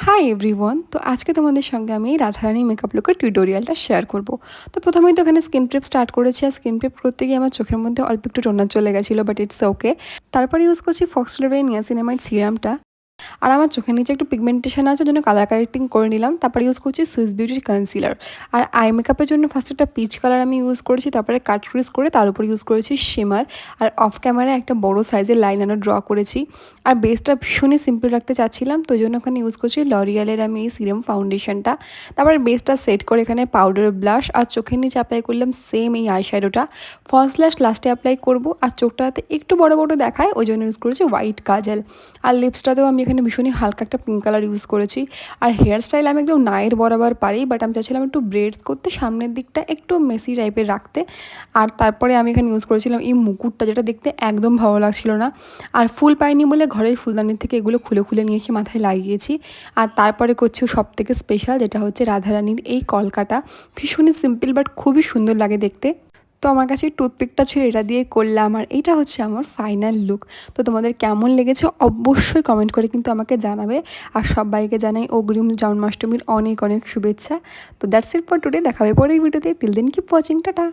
Hi everyone. তো আজকে তোমাদের সঙ্গে আমি রাধারানী মেকআপ লুকের টিউটোরিয়ালটা শেয়ার করব। তো প্রথমেই তো এখানে স্কিন প্রেপ স্টার্ট করেছি, আর স্কিন প্রেপ করতে গিয়ে আমার চোখের মধ্যে অল্প একটু টোনার চলে গেছিলো, বাট ইটস ওকে। তারপরে ইউজ করছি ফক্সটেলের নিয়াসিনামাইড সিরামটা। আর আমার চোখের নিচে একটু পিগমেন্টেশন আছে, জন্য কালার কারেক্টিং করে নিলাম। তারপরে ইউজ করছি সুইস বিউটির কনসিলার। আর আই মেকআপের জন্য ফার্স্ট একটা পিচ কালার আমি ইউজ করেছি, তারপরে কাট ক্রিজ করে তার উপর ইউজ করেছি শিমার। আর অফ ক্যামেরায় একটা বড় সাইজের লাইনারও ড্র করেছি। আর বেসটা ভীষণই সিম্পল রাখতে চাচ্ছিলাম, তো ওই জন্য ওখানে ইউজ করছি লরিয়ালের আমি এই সিরাম ফাউন্ডেশনটা। তারপরে বেসটা সেট করে এখানে পাউডার ব্লাশ আর চোখের নিচে অ্যাপ্লাই করলাম সেম এই আইশ্যাডোটা। ফলস ল্যাশ লাস্টে অ্যাপ্লাই করব, আর চোখটাতে একটু বড় বড় দেখায় ওই জন্য ইউজ করেছি হোয়াইট কাজল। আর লিপসটাতেও আমি এখানে ভীষণই হালকা একটা পিঙ্ক কালার ইউজ করেছি। আর হেয়ার স্টাইল আমি একদম নায়ের বরাবর পারি, বাট আমি চাইছিলাম একটু ব্রেডস করতে, সামনের দিকটা একটু মেসি টাইপের রাখতে। আর তারপরে আমি এখানে ইউজ করেছিলাম এই মুকুটটা, যেটা দেখতে একদম ভালো লাগছিল না। আর ফুল পাইনি বলে ঘরের ফুলদানির থেকে এগুলো খুলে খুলে নিয়ে এসে মাথায় লাগিয়েছি। আর তারপরে করছি সব থেকে স্পেশাল, যেটা হচ্ছে রাধারানীর এই কলকাটা। ভীষণই সিম্পল বাট খুবই সুন্দর লাগে দেখতে। তো আমার কাছে টুথপিকটা ছিল, এটা দিয়ে করলাম। আর এইটা হচ্ছে আমার ফাইনাল লুক। তো তোমাদের কেমন লেগেছে অবশ্যই কমেন্ট করে কিন্তু আমাকে জানাবে। আর সবাইকে জানাই অগ্রিম জন্মাষ্টমীর অনেক অনেক শুভেচ্ছা। তো দ্যাটস ইট ফর টুডে। দেখা হবে পরের ভিডিওতে। Till then keep watching, tata.